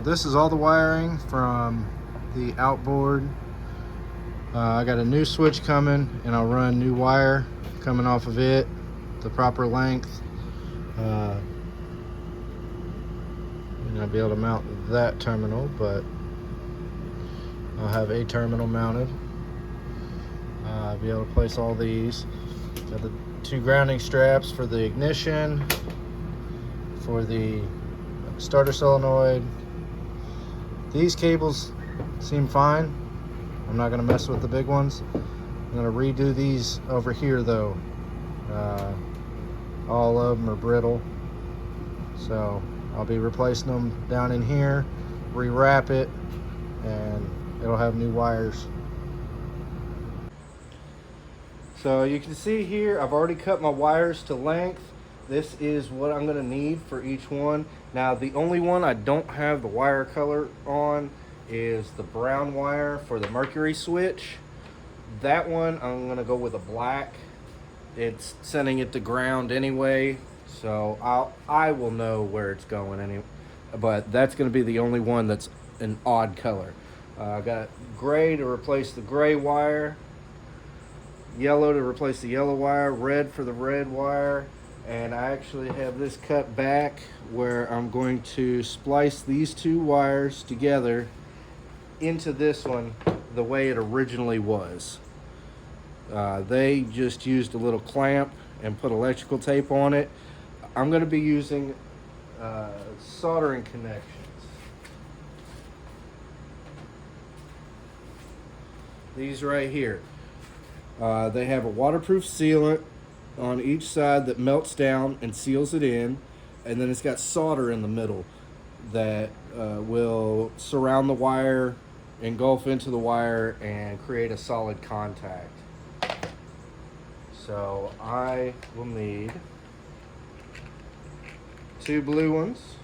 This is all the wiring from the outboard. I got a new switch coming, and I'll run new wire coming off of it, the proper length. And I'll be able to mount that terminal, but I'll have a terminal mounted. I'll be able to place all these. Got the two grounding straps for the ignition, for the starter solenoid. These cables seem fine. I'm not going to mess with the big ones. I'm going to redo these over here though. All of them are brittle, so I'll be replacing them down in here, rewrap it, and it'll have new wires. So you can see here, I've already cut my wires to length. This is what I'm gonna need for each one. Now, the only one I don't have the wire color on is the brown wire for the Mercury switch. That one, I'm gonna go with a black. It's sending it to ground anyway, so I will know where it's going anyway. But that's gonna be the only one that's an odd color. I got gray to replace the gray wire, yellow to replace the yellow wire, red for the red wire, and I actually have this cut back where I'm going to splice these two wires together into this one the way it originally was. They just used a little clamp and put electrical tape on it. I'm going to be using soldering connections. These right here. They have a waterproof sealant on each side that melts down and seals it in, and then it's got solder in the middle that will surround the wire, engulf into the wire, and create a solid contact. So I will need two blue ones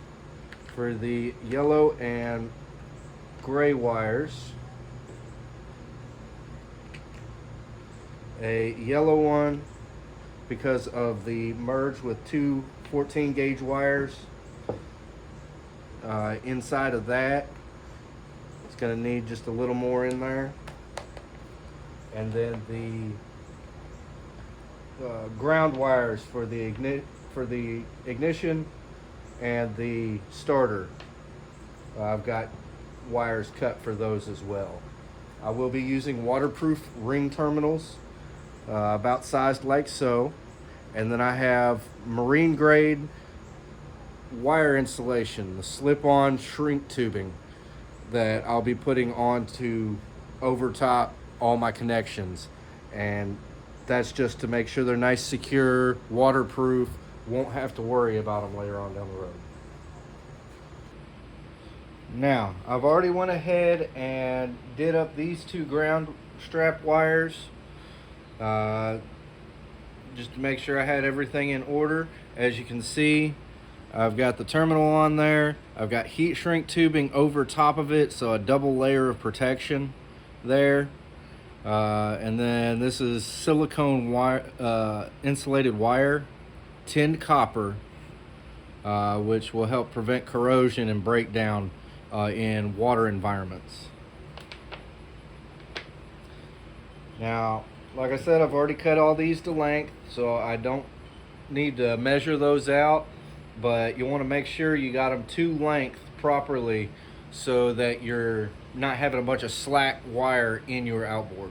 for the yellow and gray wires, a yellow one because of the merge with two 14 gauge wires. Inside of that, it's going to need just a little more in there, and then the ground wires for the ignition and the starter. I've got wires cut for those as well. I will be using waterproof ring terminals, about sized like so, and then I have marine grade wire insulation, the slip-on shrink tubing that I'll be putting on to overtop all my connections, and that's just to make sure they're nice, secure, waterproof, won't have to worry about them later on down the road. Now, I've already went ahead and did up these two ground strap wires, just to make sure I had everything in order. As you can see, I've got the terminal on there. I've got heat shrink tubing over top of it, so a double layer of protection there. And then this is silicone wire, insulated wire, tinned copper, which will help prevent corrosion and breakdown in water environments. Now, like I said, I've already cut all these to length, so I don't need to measure those out, but you want to make sure you got them to length properly so that you're not having a bunch of slack wire in your outboard.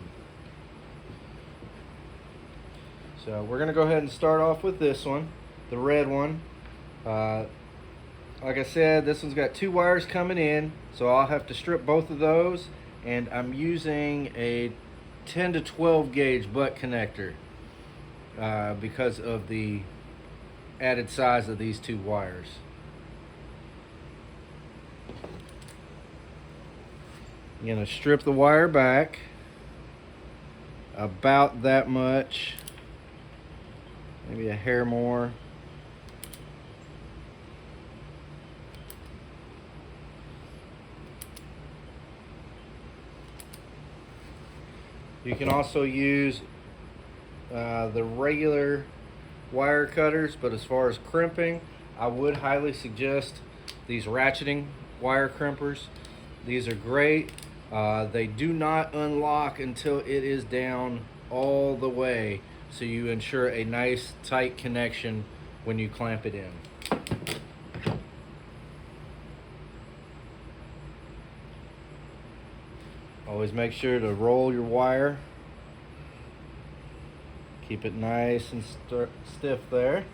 So we're going to go ahead and start off with this one, the red one. Like I said, this one's got two wires coming in, so I'll have to strip both of those, and I'm using a 10 to 12 gauge butt connector because of the added size of these two wires. I'm going to strip the wire back about that much, maybe a hair more. You can also use the regular wire cutters, but as far as crimping, I would highly suggest these ratcheting wire crimpers. These are great. They do not unlock until it is down all the way, so you ensure a nice tight connection when you clamp it in. Always make sure to roll your wire. Keep it nice and stiff there.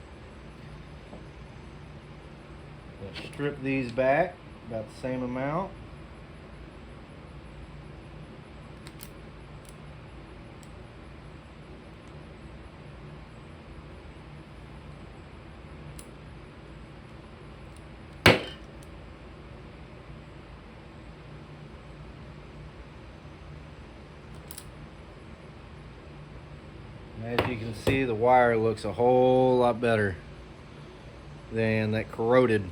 Strip these back about the same amount. As you can see, the wire looks a whole lot better than that corroded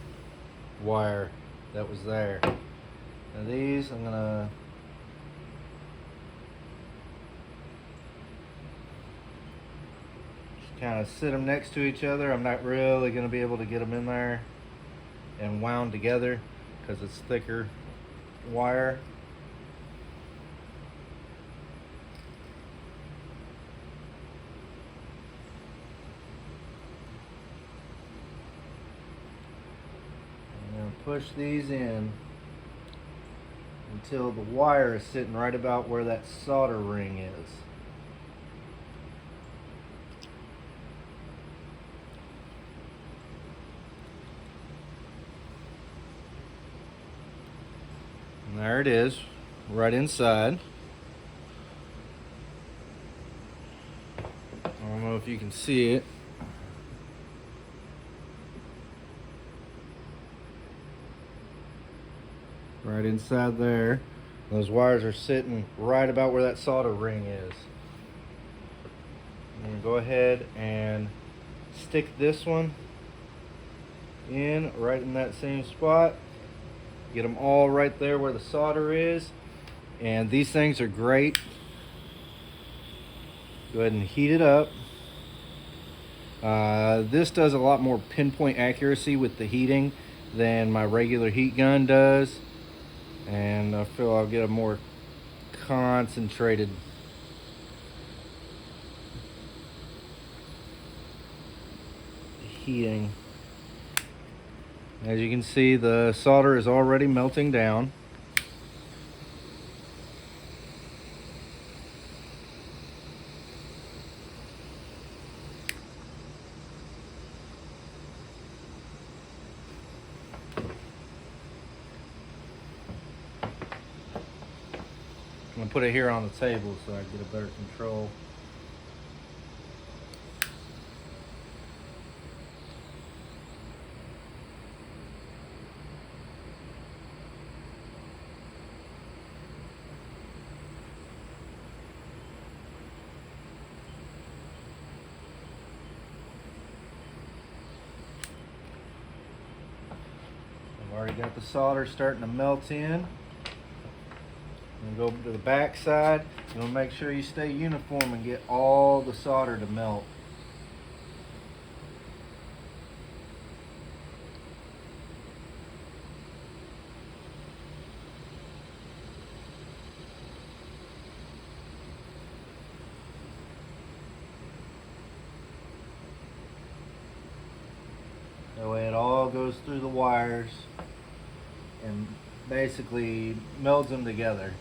wire that was there. Now these, I'm gonna just kind of sit them next to each other. I'm not really gonna be able to get them in there and wound together because it's thicker wire. Push these in until the wire is sitting right about where that solder ring is. And there it is, right inside. I don't know if you can see it. Right inside there. Those wires are sitting right about where that solder ring is. I'm going to go ahead and stick this one in right in that same spot. Get them all right there where the solder is. And these things are great. Go ahead and heat it up. This does a lot more pinpoint accuracy with the heating than my regular heat gun does. And I feel I'll get a more concentrated heating. As you can see, the solder is already melting down. I'm gonna put it here on the table so I get a better control. I've already got the solder starting to melt in. And go to the back side. You'll make sure you stay uniform and get all the solder to melt. That way it all goes through the wires and basically melds them together.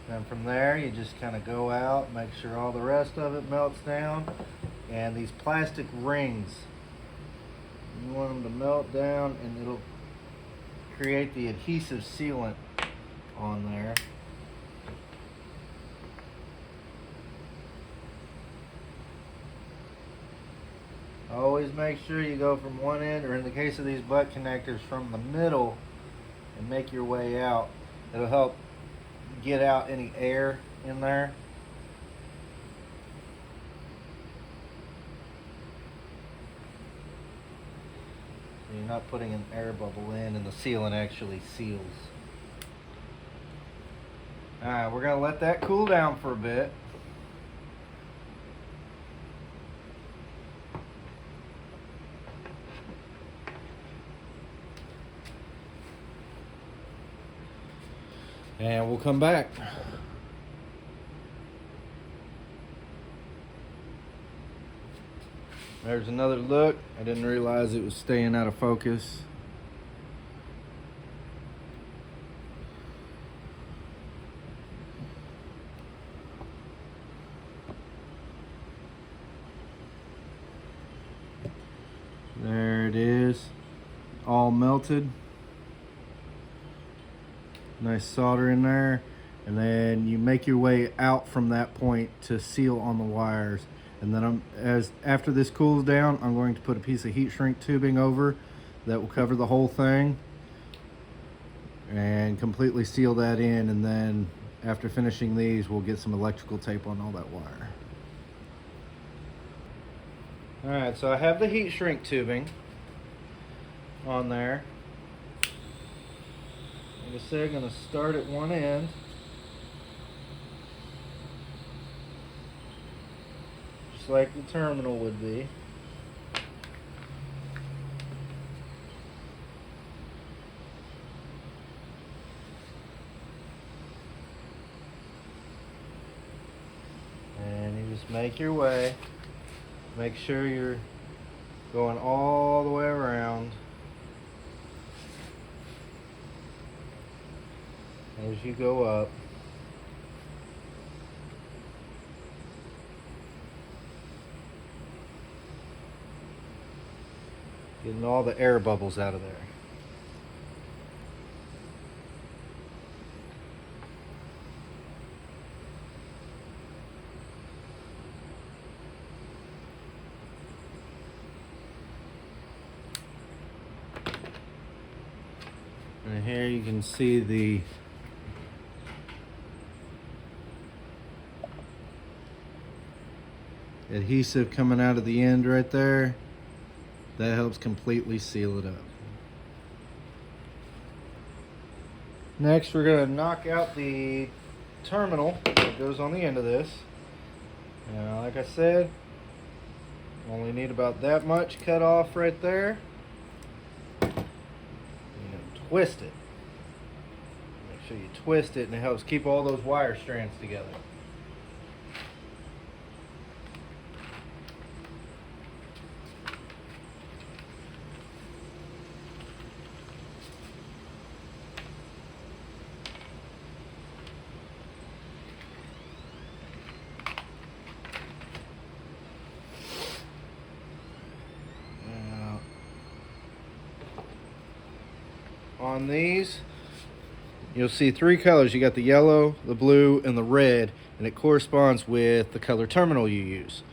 And from there, you just kind of go out, make sure all the rest of it melts down. And these plastic rings, you want them to melt down, and it'll create the adhesive sealant on there. Always make sure you go from one end, or in the case of these butt connectors, from the middle, and make your way out. It'll help get out any air in there. You're not putting an air bubble in, and the sealant actually seals. Alright, we're going to let that cool down for a bit. And we'll come back. There's another look. I didn't realize it was staying out of focus. There it is, all melted. Nice solder in there, and then you make your way out from that point to seal on the wires. And then after this cools down, I'm going to put a piece of heat shrink tubing over that will cover the whole thing and completely seal that in. And then after finishing these, we'll get some electrical tape on all that wire. All right, so I have the heat shrink tubing on there. Like I said, I'm going to start at one end. Just like the terminal would be. And you just make your way. Make sure you're going all the way around as you go up. Getting all the air bubbles out of there. And here you can see the adhesive coming out of the end right there. That helps completely seal it up. Next, we're going to knock out the terminal that goes on the end of this. Now, like I said, only need about that much cut off right there. Twist it. Make sure you twist it, and it helps keep all those wire strands together. On these, you'll see three colors. You got the yellow, the blue, and the red, and it corresponds with the color terminal you use.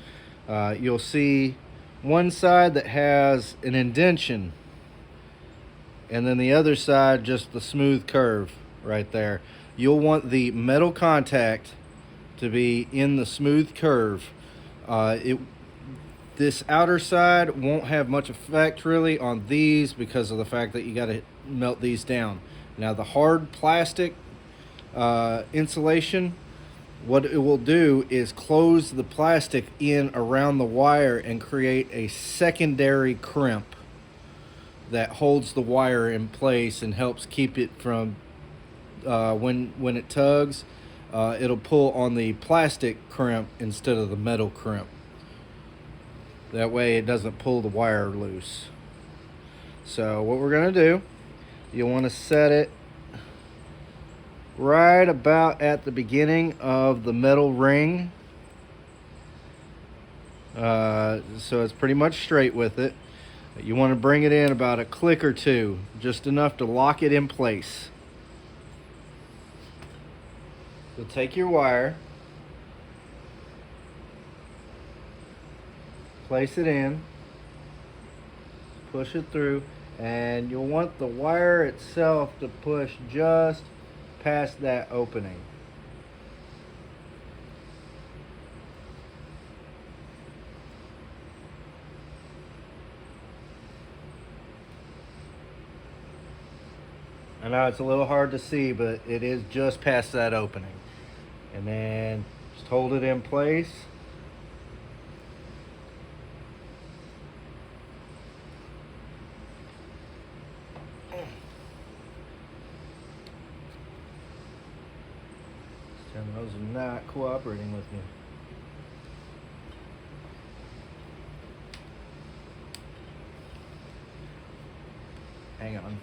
You'll see one side that has an indentation, and then the other side just the smooth curve right there. You'll want the metal contact to be in the smooth curve. This outer side won't have much effect really on these because of the fact that you got to melt these down. Now the hard plastic insulation, what it will do is close the plastic in around the wire and create a secondary crimp that holds the wire in place and helps keep it from when it tugs, it'll pull on the plastic crimp instead of the metal crimp. That way it doesn't pull the wire loose. So what we're going to do, you'll want to set it right about at the beginning of the metal ring. So it's pretty much straight with it. You want to bring it in about a click or two, just enough to lock it in place. You'll take your wire, place it in, push it through, and you'll want the wire itself to push just past that opening. I know it's a little hard to see, but it is just past that opening. And then just hold it in place. These terminals are not cooperating with me. Hang on.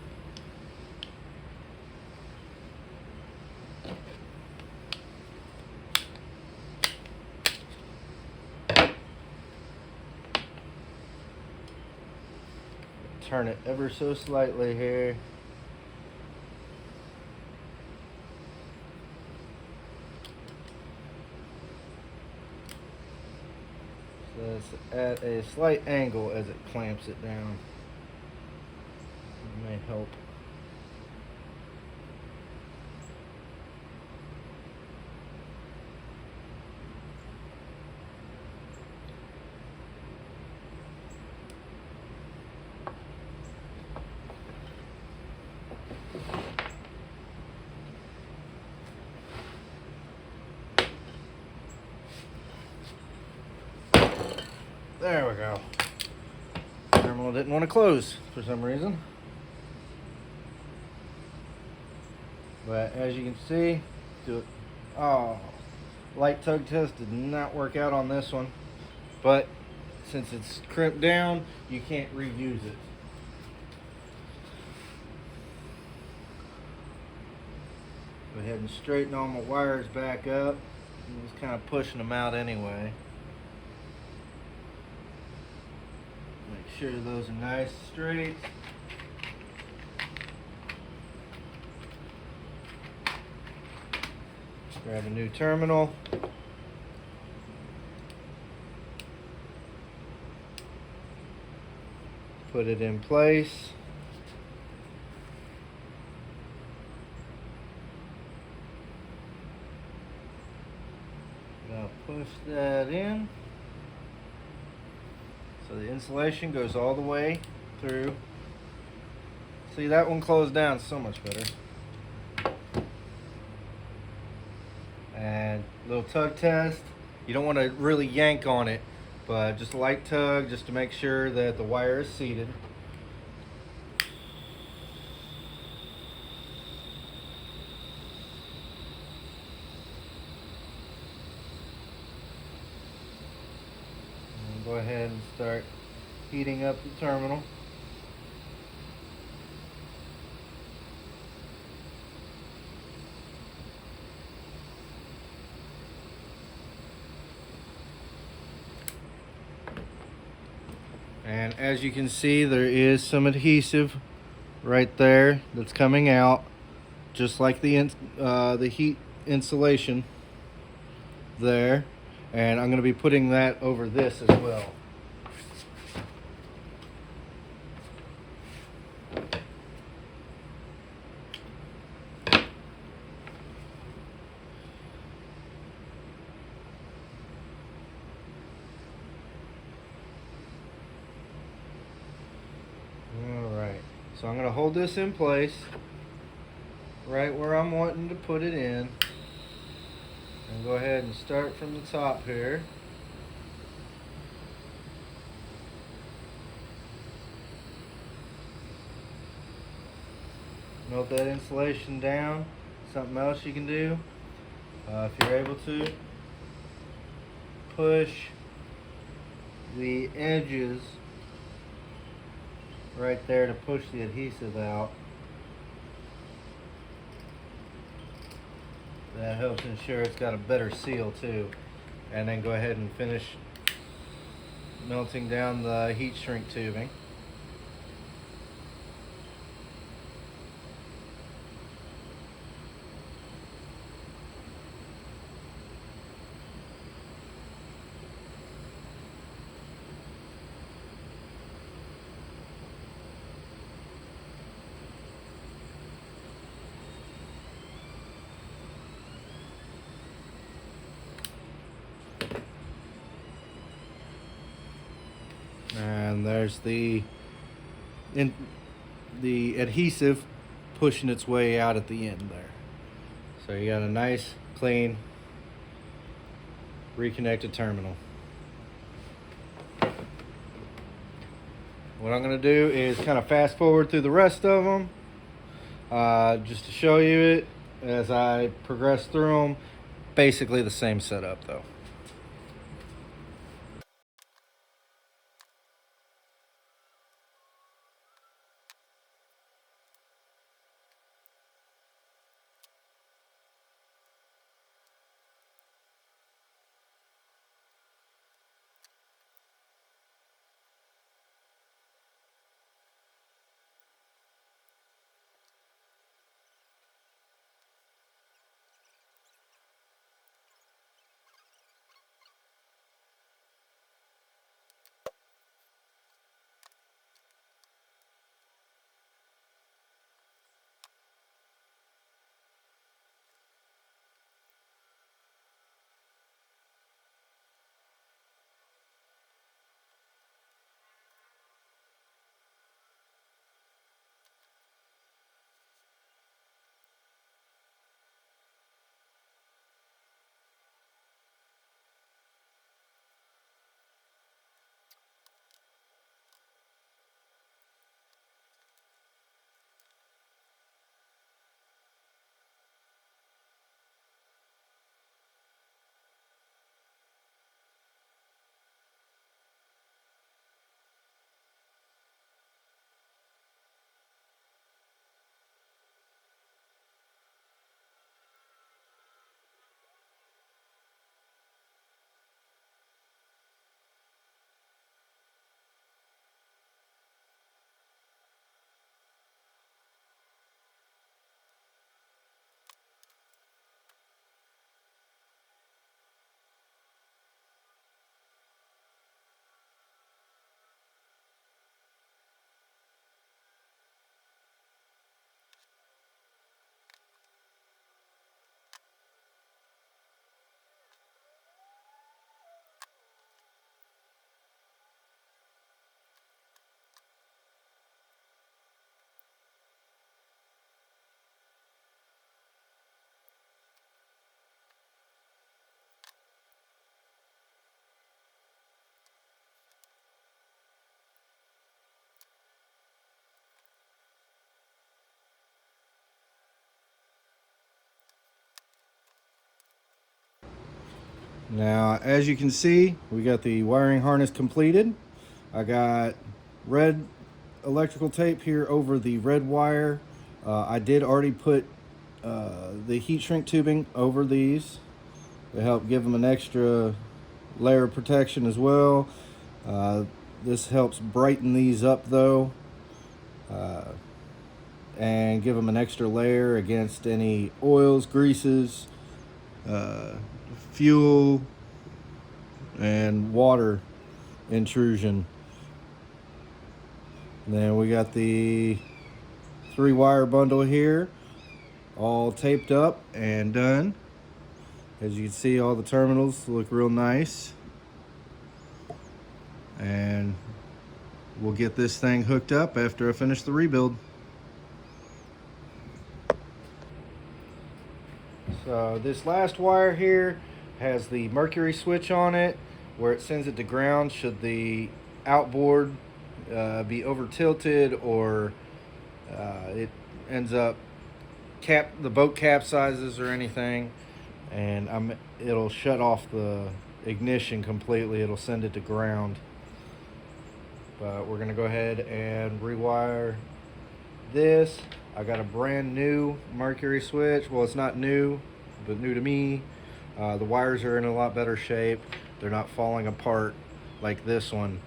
Turn it ever so slightly here. So it's at a slight angle as it clamps it down. It may help. There we go. Terminal didn't want to close for some reason. But as you can see, light tug test did not work out on this one. But since it's crimped down, you can't reuse it. Go ahead and straighten all my wires back up. I'm just kind of pushing them out anyway. Make sure those are nice straight. Grab a new terminal. Put it in place. Now push that in. So the insulation goes all the way through. See, that one closed down so much better. And little tug test. You don't want to really yank on it, but just a light tug just to make sure that the wire is seated. Go ahead and start heating up the terminal. And as you can see, there is some adhesive right there that's coming out, just like the heat insulation there. And I'm going to be putting that over this as well. Alright, so I'm going to hold this in place right where I'm wanting to put it in. And go ahead and start from the top here. Melt that insulation down. Something else you can do, if you're able to, push the edges right there to push the adhesive out. That helps ensure it's got a better seal too. And then go ahead and finish melting down the heat shrink tubing. And there's the adhesive pushing its way out at the end there. So you got a nice, clean, reconnected terminal. What I'm going to do is kind of fast forward through the rest of them, just to show you it as I progress through them. Basically the same setup though. Now, as you can see, we got the wiring harness completed. I got red electrical tape here over the red wire. I did already put the heat shrink tubing over these to help give them an extra layer of protection as well. This helps brighten these up though, and give them an extra layer against any oils, greases, fuel, and water intrusion. And then we got the 3-wire bundle here, all taped up and done. As you can see, all the terminals look real nice. And we'll get this thing hooked up after I finish the rebuild. So this last wire here has the Mercury switch on it, where it sends it to ground should the outboard be over tilted, or it ends up the boat capsizes or anything, and it'll shut off the ignition completely. It'll send it to ground. But we're gonna go ahead and rewire this. I got a brand new Mercury switch. Well, it's not new, but new to me. The wires are in a lot better shape. They're not falling apart like this one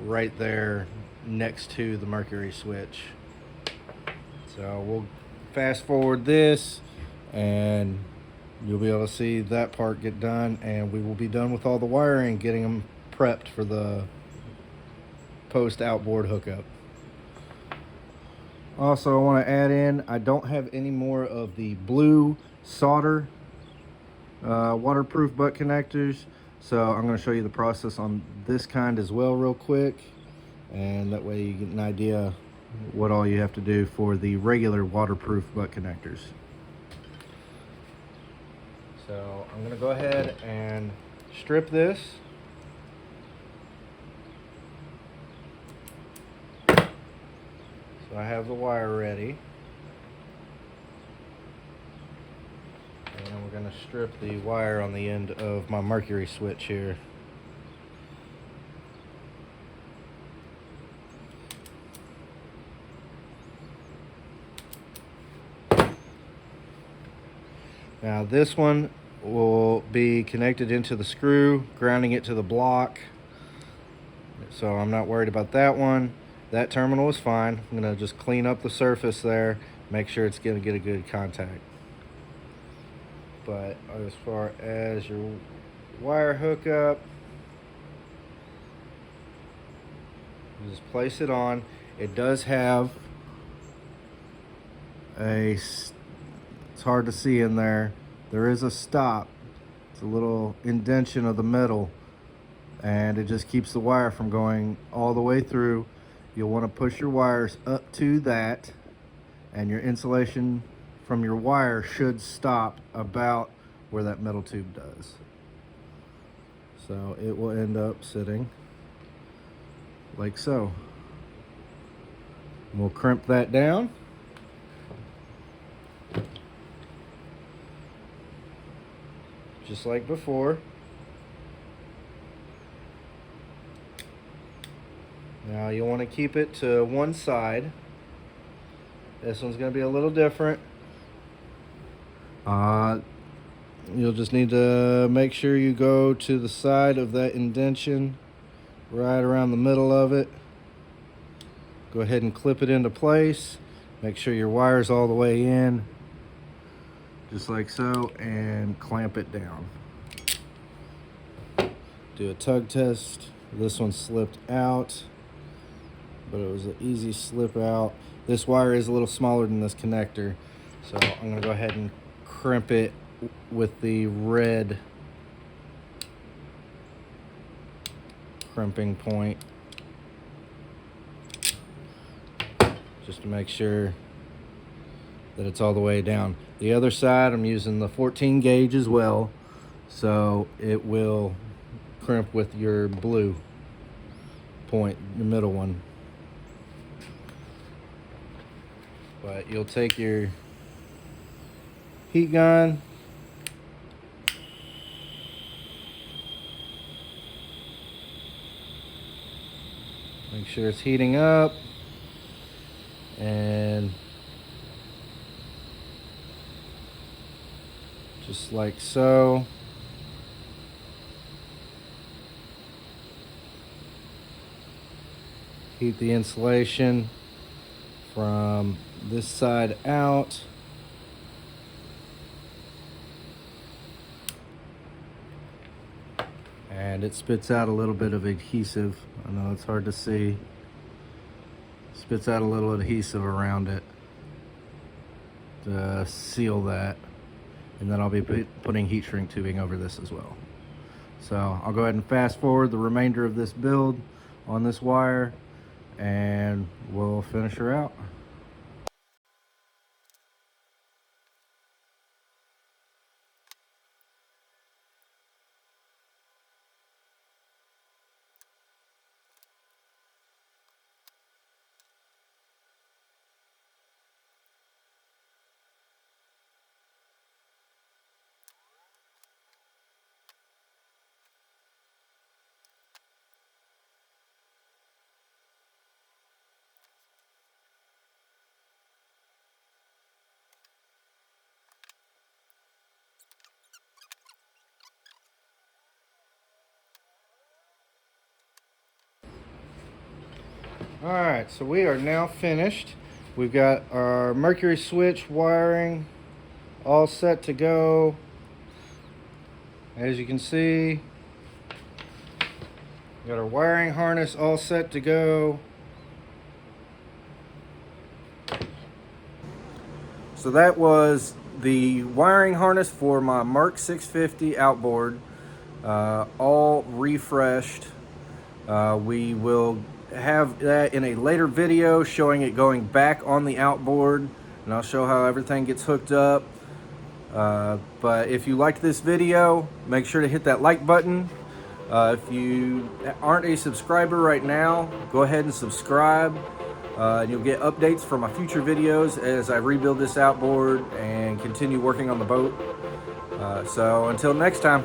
right there next to the Mercury switch. So we'll fast forward this and you'll be able to see that part get done, and we will be done with all the wiring, getting them prepped for the post outboard hookup. Also, I want to add in, I don't have any more of the blue solder waterproof butt connectors. So I'm going to show you the process on this kind as well real quick, and that way you get an idea what all you have to do for the regular waterproof butt connectors. So I'm going to go ahead and strip this. So I have the wire ready. And we're going to strip the wire on the end of my Mercury switch here. Now this one will be connected into the screw, grounding it to the block. So I'm not worried about that one. That terminal is fine. I'm going to just clean up the surface there, make sure it's going to get a good contact. But as far as your wire hookup, just place it on. It does have it's hard to see in there. There is a stop. It's a little indentation of the metal, and it just keeps the wire from going all the way through. You'll want to push your wires up to that, and your insulation from your wire should stop about where that metal tube does. So it will end up sitting like so. We'll crimp that down. Just like before. Now you'll want to keep it to one side. This one's going to be a little different. You'll just need to make sure you go to the side of that indentation, right around the middle of it. Go ahead and clip it into place. Make sure your wire's all the way in, just like so, and clamp it down. Do a tug test. This one slipped out, but it was an easy slip out. This wire is a little smaller than this connector, so I'm going to go ahead and crimp it with the red crimping point, just to make sure that it's all the way down. The other side, I'm using the 14 gauge as well, so it will crimp with your blue point, the middle one. But you'll take your heat gun, make sure it's heating up, and just like so. Heat the insulation from this side out. And it spits out a little bit of adhesive. I know it's hard to see. Spits out a little adhesive around it to seal that. And then I'll be putting heat shrink tubing over this as well. So I'll go ahead and fast forward the remainder of this build on this wire, and we'll finish her out. All right, so we are now finished. We've got our Mercury switch wiring all set to go. As you can see, got our wiring harness all set to go. So that was the wiring harness for my Merc 650 outboard. all refreshed. We will have that in a later video showing it going back on the outboard, and I'll show how everything gets hooked up. But if you liked this video, make sure to hit that like button. If you aren't a subscriber right now, go ahead and subscribe. And you'll get updates for my future videos as I rebuild this outboard and continue working on the boat. So until next time.